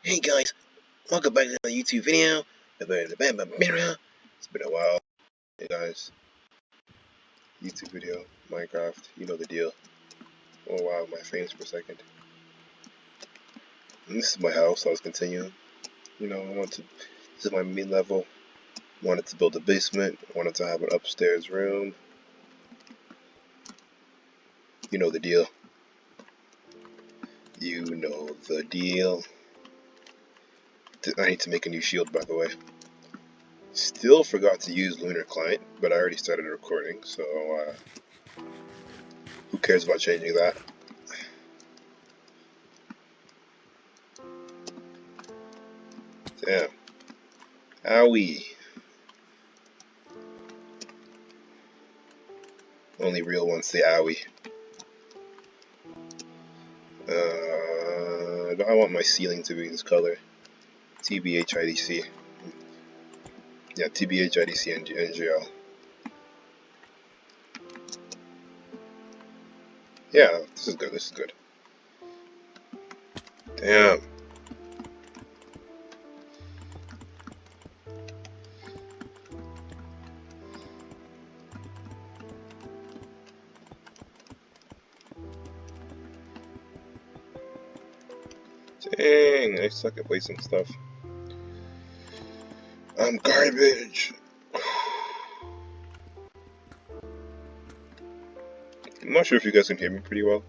Hey guys, welcome back to another YouTube video. It's been a while. Hey guys, YouTube video, Minecraft, you know the deal. Oh wow, my frames per second. And this is my house, I was continuing. This is my mid-level. Wanted to build a basement, wanted to have an upstairs room. You know the deal. You know the deal. I need to make a new shield, by the way. Still forgot to use Lunar Client, but I already started recording, so who cares about changing that? Damn. Owie. Only real ones say owie. I want my ceiling to be this color. TBH IDC. Yeah, TBH IDC and NGL. Yeah, this is good, this is good. Damn. Dang, I suck at placing stuff. I'm garbage. I'm not sure if you guys can hear me pretty well.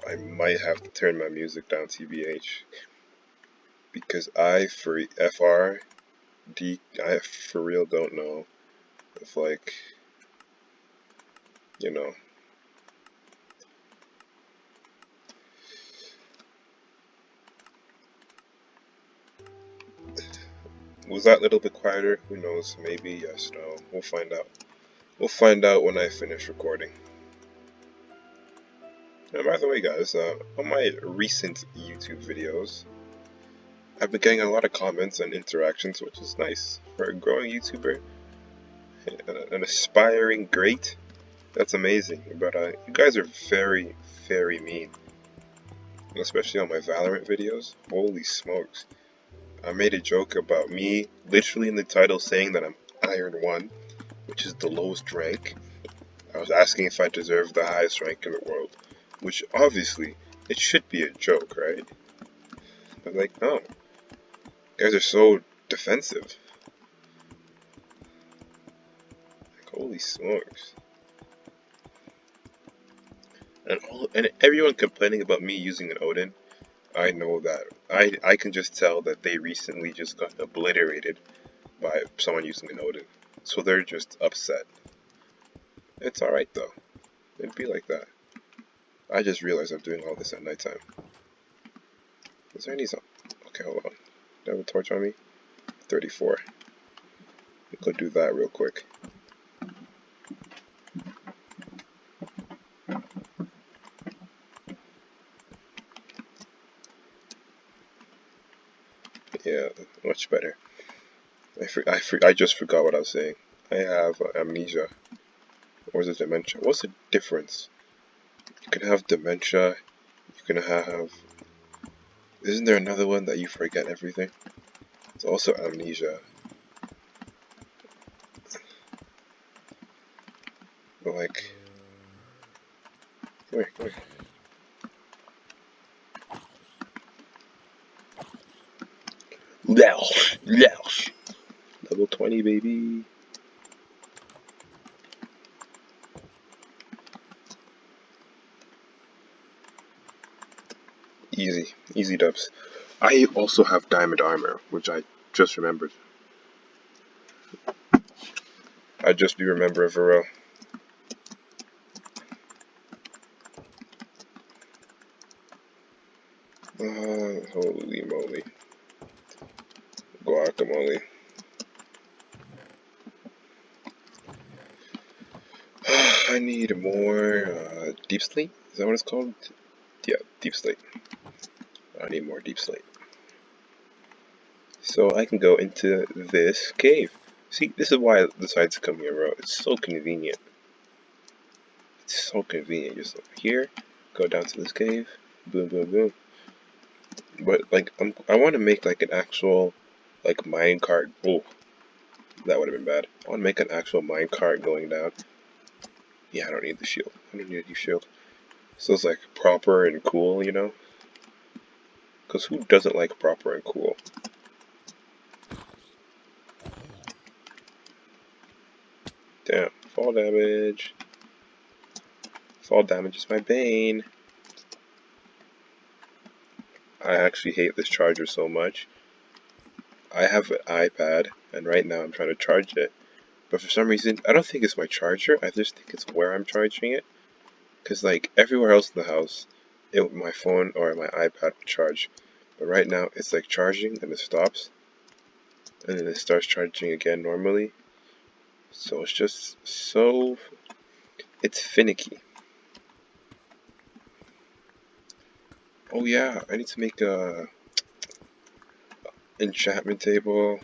I might have to turn my music down, TBH. Because I for real don't know if, like, you know. Was that a little bit quieter? Who knows? Maybe, yes, no. We'll find out. We'll find out when I finish recording. And by the way, guys, on my recent YouTube videos, I've been getting a lot of comments and interactions, which is nice for a growing YouTuber, an aspiring great. That's amazing. But you guys are very, very mean, especially on my Valorant videos. Holy smokes! I made a joke about me, literally in the title, saying that I'm Iron 1, which is the lowest rank. I was asking if I deserve the highest rank in the world, which obviously, it should be a joke, right? But like, no. You guys are so defensive. Like, holy smokes. And everyone complaining about me using an Odin, I know that. I can just tell that they recently just got obliterated by someone using an Odin. So they're just upset. It's alright though. It'd be like that. I just realized I'm doing all this at nighttime. Is there any zone? Okay, hold on. Do I have a torch on me? 34. Go do that real quick. Yeah, much better. I just forgot what I was saying. I have amnesia. Or is it dementia? What's the difference? You can have dementia. You can have... Isn't there another one that you forget everything? It's also amnesia. But like... Come here, come here. Level 20, baby. Easy. Easy dubs. I also have diamond armor, which I just remembered. I just be remembering for real. Holy moly. Guacamole. I need more deep slate. Is that what it's called? Yeah, deep slate. I need more deep slate. So I can go into this cave. See, this is why I decided to come here, bro. It's so convenient. It's so convenient. Just over here, go down to this cave. Boom, boom, boom. But like, I want to make like an actual like minecart. Oh, that would have been bad. I want to make an actual minecart going down. Yeah, I don't need the shield. I don't need a new shield. So it's like proper and cool, you know? Because who doesn't like proper and cool? Damn, fall damage. Fall damage is my bane. I actually hate this charger so much. I have an iPad, and right now I'm trying to charge it. But for some reason, I don't think it's my charger. I just think it's where I'm charging it. Because, like, everywhere else in the house, my phone or my iPad would charge. But right now, it's like charging, and it stops. And then it starts charging again normally. So it's just so... It's finicky. Oh yeah, I need to make a enchantment table.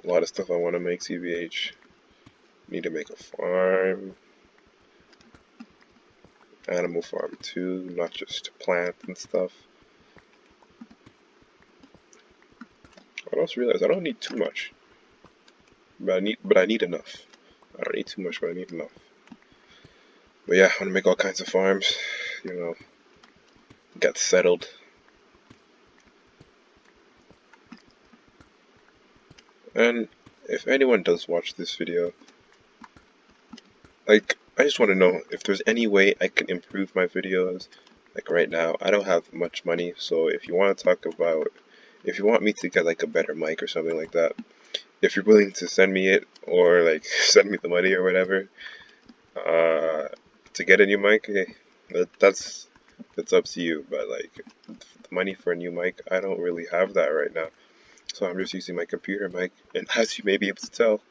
A lot of stuff I want to make, CBH. Need to make a farm. Animal farm too, not just plant and stuff. I also realized I don't need too much. But I need enough. I don't need too much, but I need enough. But yeah, I want to make all kinds of farms, you know, get settled. And if anyone does watch this video, like, I just want to know if there's any way I can improve my videos. Like right now, I don't have much money, so if you want to talk about, if you want me to get like a better mic or something like that, if you're willing to send me it or like send me the money or whatever, to get a new mic, hey, that's up to you. But like the money for a new mic, I don't really have that right now, so I'm just using my computer mic. And as you may be able to tell,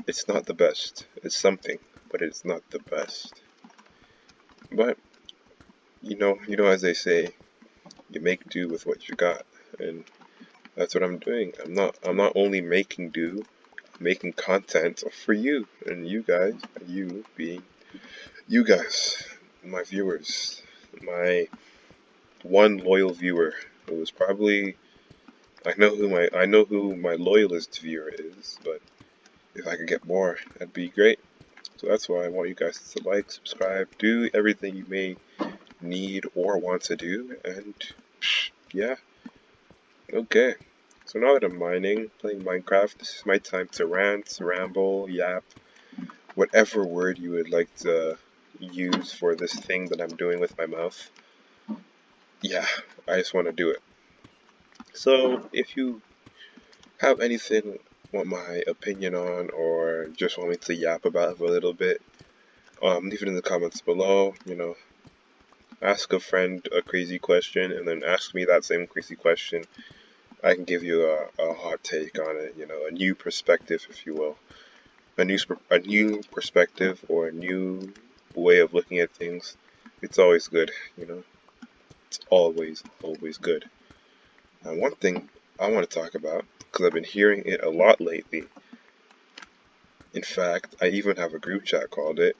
it's not the best. It's something, but it's not the best. But as they say, you make do with what you got, and that's what I'm doing. I'm not only making do, I'm making content for you and you guys. You being you guys, my viewers, my one loyal viewer who is probably I know who my loyalist viewer is, but if I could get more, that'd be great. So that's why I want you guys to like, subscribe, do everything you may need or want to do, and yeah, okay. So now that I'm mining, playing Minecraft, this is my time to rant, ramble, yap, whatever word you would like to use for this thing that I'm doing with my mouth. Yeah, I just want to do it. So if you have anything want my opinion on or just want me to yap about for a little bit, leave it in the comments below. Ask a friend a crazy question and then ask me that same crazy question. I can give you a hot take on it, a new perspective, if you will. A new perspective or a new way of looking at things. It's always good. It's always good. And one thing I want to talk about, because I've been hearing it a lot lately, in fact, I even have a group chat called it,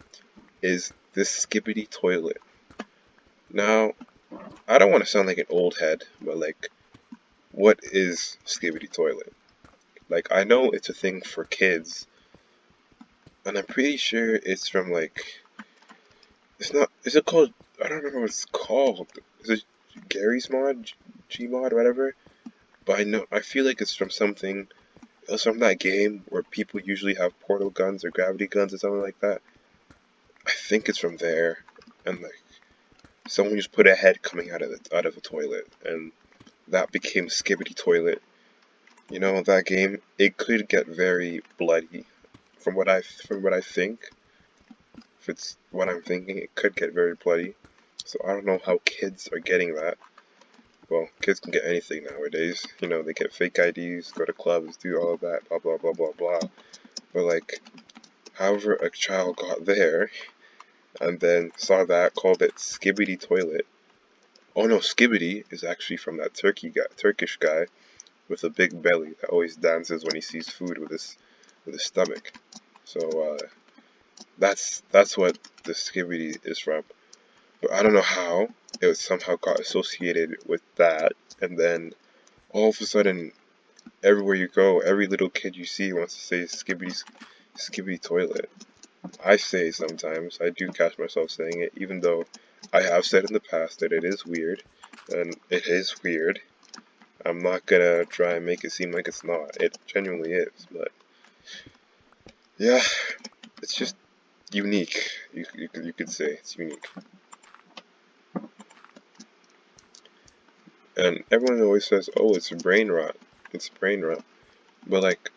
is this skibbity toilet. Now, I don't want to sound like an old head, but like, what is skibbity toilet? Like, I know it's a thing for kids, and I'm pretty sure it's from like, it's not, is it called, I don't remember what it's called. Is it Gary's mod, Gmod, whatever? But I feel like it's from something, it's from that game where people usually have portal guns or gravity guns or something like that. I think it's from there, and like, someone just put a head coming out of the toilet, and that became Skibbity Toilet. That game, it could get very bloody. From what I think, if it's what I'm thinking, it could get very bloody. So I don't know how kids are getting that. Well, kids can get anything nowadays. They get fake IDs, go to clubs, do all of that, blah blah blah blah blah. But like, however a child got there, and then saw that, called it Skibbity Toilet. Oh no, Skibbity is actually from that Turkish guy with a big belly that always dances when he sees food with his stomach. So that's what the Skibbity is from. But I don't know how it somehow got associated with that, and then all of a sudden, everywhere you go, every little kid you see wants to say skibbity toilet. I say sometimes, I do catch myself saying it, even though I have said in the past that it is weird, and it is weird. I'm not gonna try and make it seem like it's not. It genuinely is, but yeah, it's just unique. You could say it's unique. And everyone always says, "Oh, it's brain rot. It's brain rot." But like,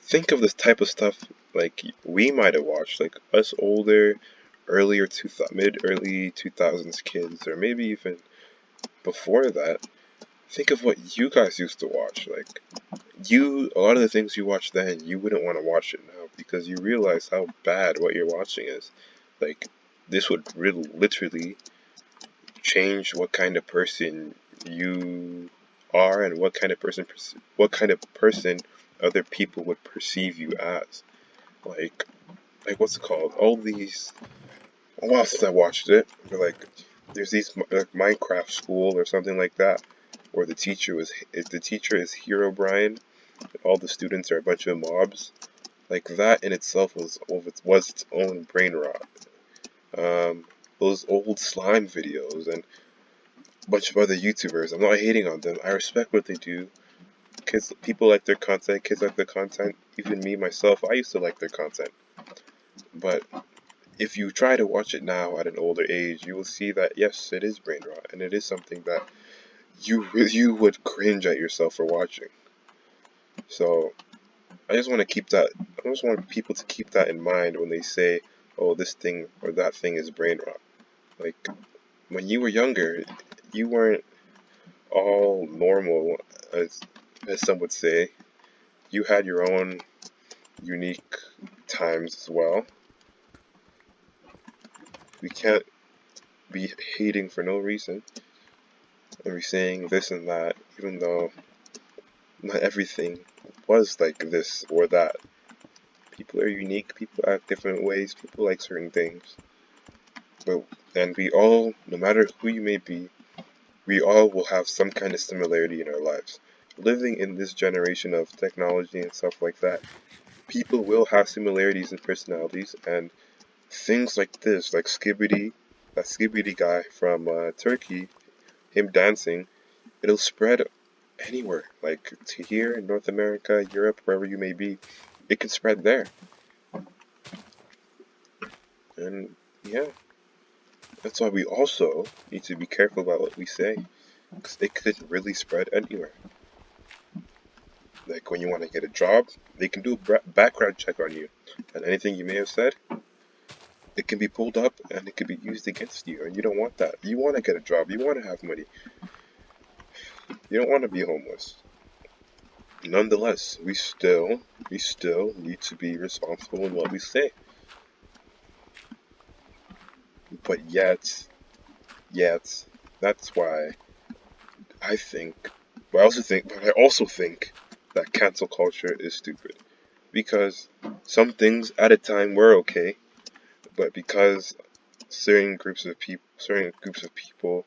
think of this type of stuff like we might have watched, like us older, mid early 2000s kids, or maybe even before that. Think of what you guys used to watch. Like a lot of the things you watched then, you wouldn't want to watch it now because you realize how bad what you're watching is. Like this would really, literally change what kind of person you are and what kind of person other people would perceive you as. Like what's it called? All these. A while since I watched it, but like there's these like Minecraft school or something like that, where the teacher is Hero Brian, and all the students are a bunch of mobs. Like that in itself was its own brain rot. Um, those old slime videos and a bunch of other YouTubers. I'm not hating on them. I respect what they do. People like their content. Kids like their content. Even me myself, I used to like their content. But if you try to watch it now at an older age, you will see that yes, it is brain rot, and it is something that you would cringe at yourself for watching. So I just want to keep that. I just want people to keep that in mind when they say, "Oh, this thing or that thing is brain rot." Like when you were younger, you weren't all normal, as some would say. You had your own unique times as well. We can't be hating for no reason and be saying this and that, even though not everything was like this or that. People are unique, people act different ways, people like certain things. And we all, no matter who you may be, we all will have some kind of similarity in our lives. Living in this generation of technology and stuff like that, people will have similarities in personalities, and things like this, like that Skibbity guy from Turkey, him dancing, it'll spread anywhere, like to here in North America, Europe, wherever you may be, it can spread there. And yeah, that's why we also need to be careful about what we say, because it could really spread anywhere. Like when you want to get a job, they can do a background check on you, and anything you may have said, it can be pulled up and it can be used against you, and you don't want that. You want to get a job, you want to have money, you don't want to be homeless. Nonetheless, we still need to be responsible in what we say. But yet, that's why I think, but I also think that cancel culture is stupid. Because some things at a time were okay, but because certain groups of people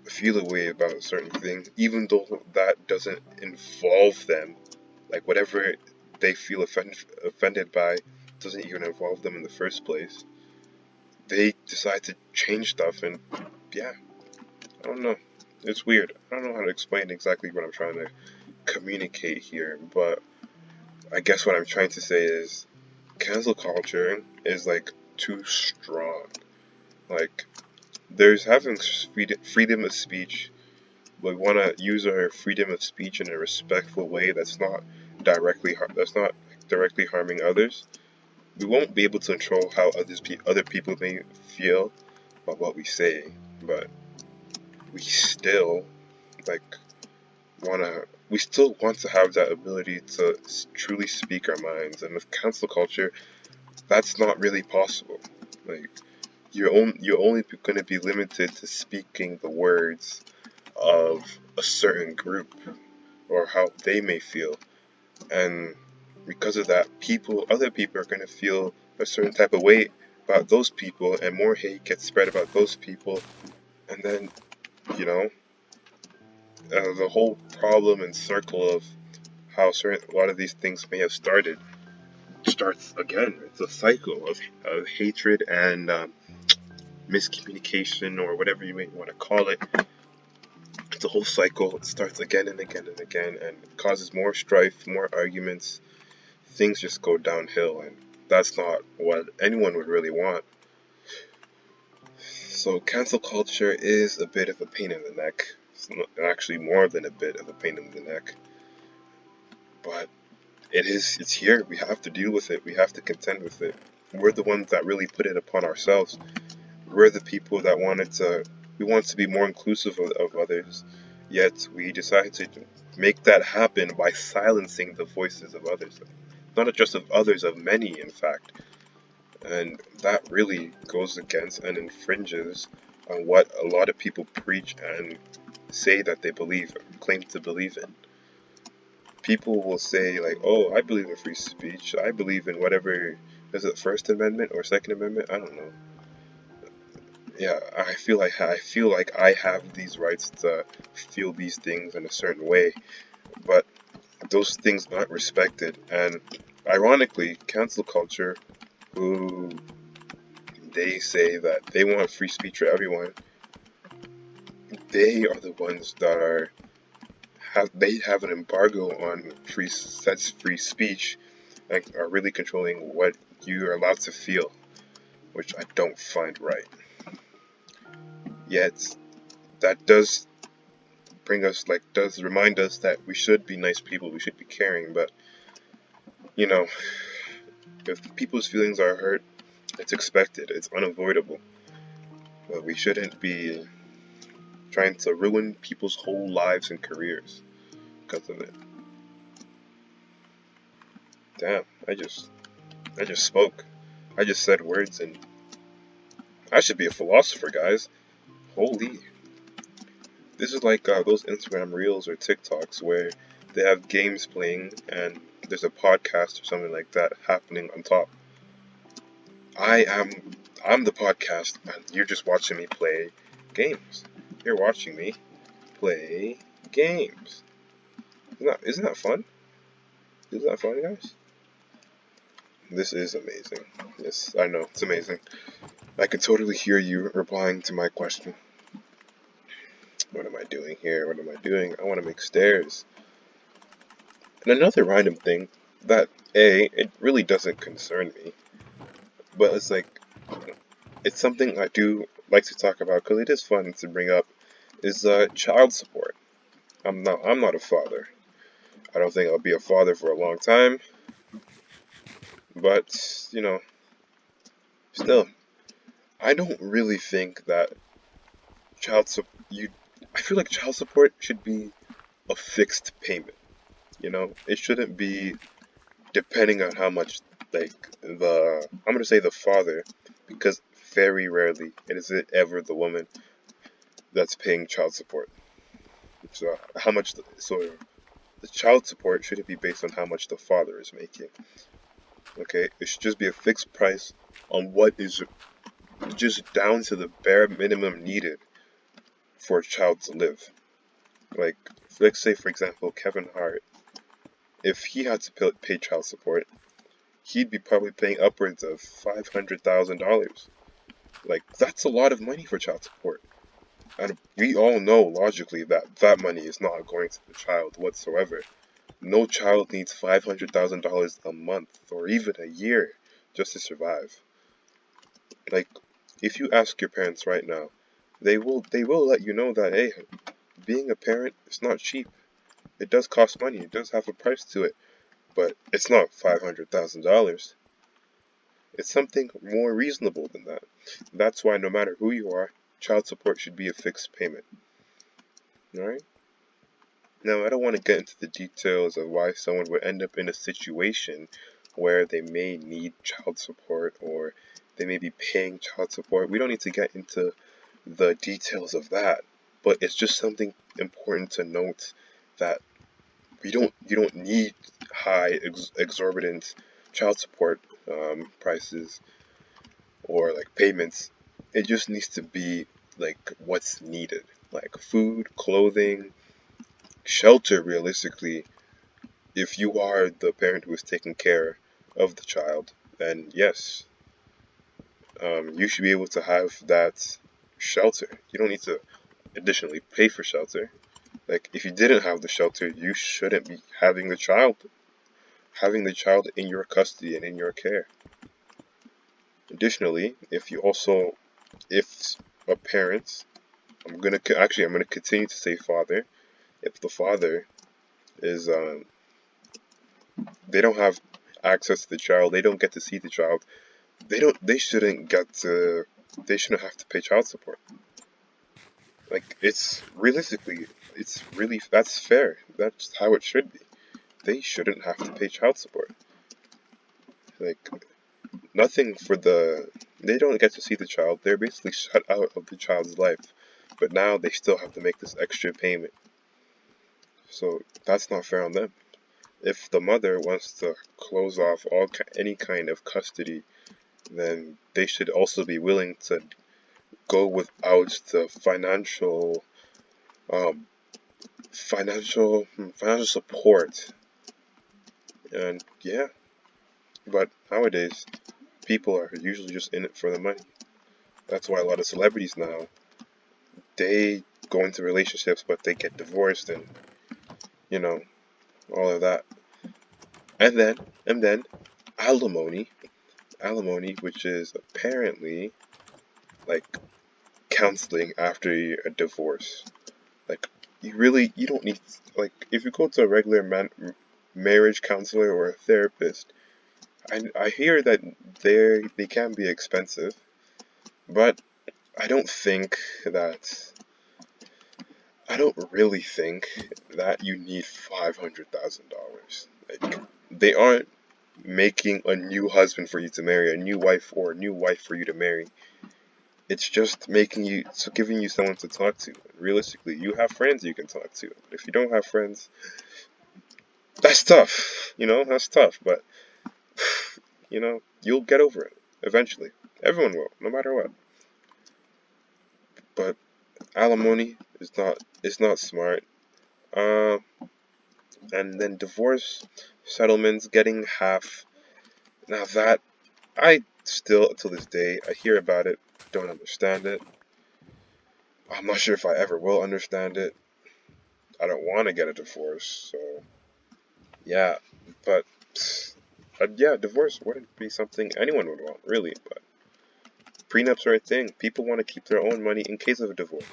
feel a way about certain things, even though that doesn't involve them, like whatever they feel offended by doesn't even involve them in the first place, they decide to change stuff, and yeah, I don't know. It's weird. I don't know how to explain exactly what I'm trying to communicate here, but I guess what I'm trying to say is cancel culture is like too strong. Like, there's having freedom of speech. We want to use our freedom of speech in a respectful way that's not directly harming others. We won't be able to control how other people may feel about what we say, but we still like we still want to have that ability to truly speak our minds. And with cancel culture, that's not really possible. Like you're only going to be limited to speaking the words of a certain group or how they may feel, and because of that, other people are going to feel a certain type of way about those people, and more hate gets spread about those people, and then, you know, the whole problem and circle of how a lot of these things may have started starts again. It's a cycle of hatred and miscommunication, or whatever you may want to call it. It's a whole cycle. It starts again and again and again, and it causes more strife, more arguments. Things just go downhill, and that's not what anyone would really want. So cancel culture is a bit of a pain in the neck. It's actually more than a bit of a pain in the neck. But it's here. We have to deal with it. We have to contend with it. We're the ones that really put it upon ourselves. We're the people that we want to be more inclusive of others, yet we decide to make that happen by silencing the voices of others. Not just of others, of many, in fact. And that really goes against and infringes on what a lot of people preach and say that they believe, claim to believe in. People will say, like, oh, I believe in free speech. I believe in whatever, is it First Amendment or Second Amendment? I don't know. Yeah, I feel like I have these rights to feel these things in a certain way, but those things aren't respected. And ironically, cancel culture, who they say that they want free speech for everyone, they are the ones that they have an embargo on free speech, and are really controlling what you are allowed to feel, which I don't find right. Yet that does remind us that we should be nice people, we should be caring, but you know, if people's feelings are hurt, it's expected, it's unavoidable. But we shouldn't be trying to ruin people's whole lives and careers because of it. Damn, I just spoke. I just said words, and I should be a philosopher, guys. Holy. This is like those Instagram Reels or TikToks where they have games playing and there's a podcast or something like that happening on top. I'm the podcast, and you're just watching me play games. You're watching me play games. Isn't that fun? Isn't that fun, guys? This is amazing. Yes, I know, it's amazing. I can totally hear you replying to my question. What am I doing here? What am I doing? I want to make stairs. And another random thing that, it really doesn't concern me, but it's something I do like to talk about because it is fun to bring up, is child support. I'm not a father. I don't think I'll be a father for a long time, but still, I don't really think that child support. I feel like child support should be a fixed payment. It shouldn't be depending on how much, like, I'm gonna say the father, because very rarely is it ever the woman that's paying child support. So the child support shouldn't be based on how much the father is making. Okay, it should just be a fixed price on what is just down to the bare minimum needed for a child to live. Like, let's say for example, Kevin Hart, if he had to pay child support, he'd be probably paying upwards of $500,000. Like, that's a lot of money for child support. And we all know logically that that money is not going to the child whatsoever. No child needs $500,000 a month or even a year just to survive. Like, if you ask your parents right now, they will let you know that, hey, being a parent is not cheap. It does cost money. It does have a price to it, but it's not $500,000. It's something more reasonable than that. That's why no matter who you are, child support should be a fixed payment. Alright? Now, I don't want to get into the details of why someone would end up in a situation where they may need child support or they may be paying child support. We don't need to get into the details of that, but it's just something important to note that you don't need high exorbitant child support prices or like payments. It just needs to be like what's needed, like food, clothing, shelter. Realistically, if you are the parent who is taking care of the child, then yes, you should be able to have that shelter. You don't need to additionally pay for shelter. Like if you didn't have the shelter, you shouldn't be having the child in your custody and in your care. Additionally, if a parent, I'm gonna continue to say father. If the father is they don't have access to the child, they don't get to see the child, they shouldn't have to pay child support. Like it's really that's fair. That's how it should be. They shouldn't have to pay child support. Like nothing for they don't get to see the child. They're basically shut out of the child's life. But now they still have to make this extra payment. So that's not fair on them. If the mother wants to close off any kind of custody, then they should also be willing to go without the um, financial support. And yeah, but nowadays people are usually just in it for the money. That's why a lot of celebrities now they go into relationships, but they get divorced and you know all of that. And then alimony, which is apparently like counseling after a divorce. Like you don't need like if you go to a regular marriage counselor or a therapist. I hear that they can be expensive, but I don't think that I don't really think that you need $500,000. Like they aren't making a new husband for you to marry, a new wife or a new wife for you to marry. It's just giving you someone to talk to. Realistically, you have friends you can talk to. If you don't have friends, that's tough. That's tough. But you'll get over it eventually. Everyone will, no matter what. But alimony is not smart. Uh, and then divorce settlements, getting half. Now that I still to this day I hear about it, don't understand it. I'm not sure if I ever will understand it. I don't want to get a divorce, so yeah. But yeah, divorce wouldn't be something anyone would want, really. But prenups are a thing. People want to keep their own money in case of a divorce.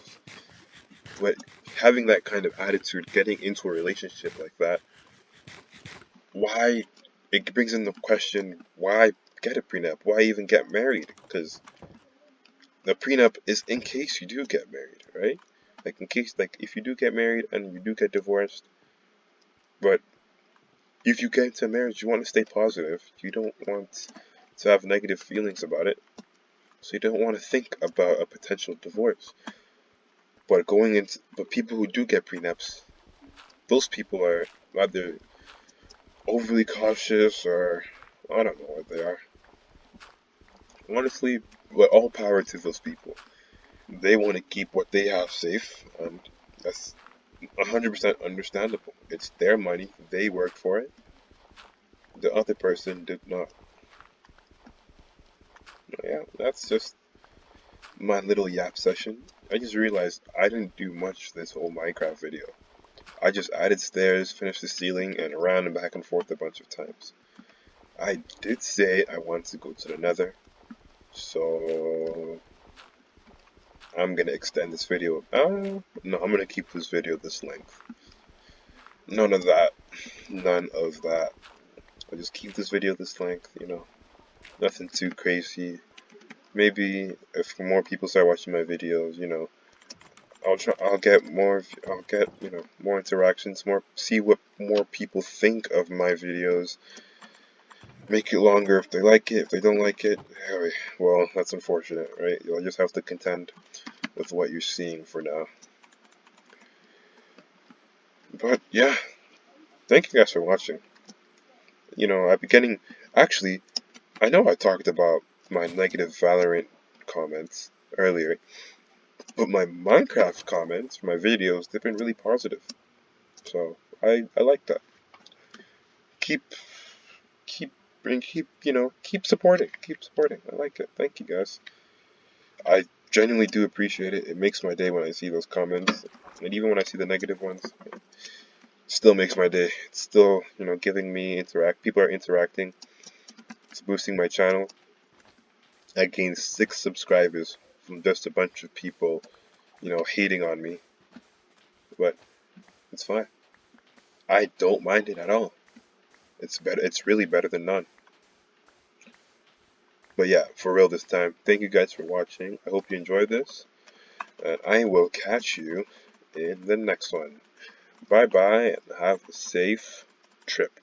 But having that kind of attitude, getting into a relationship like that, why? It brings in the question: why get a prenup? Why even get married? Because the prenup is in case you do get married, right? Like in case, like if you do get married and you do get divorced, but if you get into a marriage, you want to stay positive. You don't want to have negative feelings about it. So you don't want to think about a potential divorce. But people who do get prenups, those people are either overly cautious or I don't know what they are. Honestly, but all power to those people. They want to keep what they have safe, and that's 100% understandable. It's their money. They worked for it. The other person did not. Yeah, that's just my little yap session. I just realized I didn't do much this whole Minecraft video. I just added stairs, finished the ceiling, and ran back and forth a bunch of times. I did say I want to go to the nether, so I'm gonna extend this video. No, I'm gonna keep this video this length. None of that. None of that. I'll just keep this video this length. Nothing too crazy. Maybe if more people start watching my videos, I'll get more interactions, see what more people think of my videos. Make it longer if they like it. If they don't like it, well, that's unfortunate, right? You'll just have to contend with what you're seeing for now. But yeah, thank you guys for watching. Actually, I know I talked about my negative Valorant comments earlier, but my Minecraft comments for my videos, they've been really positive. So I like that. Keep keep keep supporting. Keep supporting. I like it. Thank you guys. I genuinely do appreciate it. It makes my day when I see those comments. And even when I see the negative ones, it still makes my day. It's still, giving me people are interacting. It's boosting my channel. I gained 6 subscribers from just a bunch of people, hating on me. But it's fine. I don't mind it at all. It's better. It's really better than none. But yeah, for real this time. Thank you guys for watching. I hope you enjoyed this. And I will catch you in the next one. Bye bye and have a safe trip.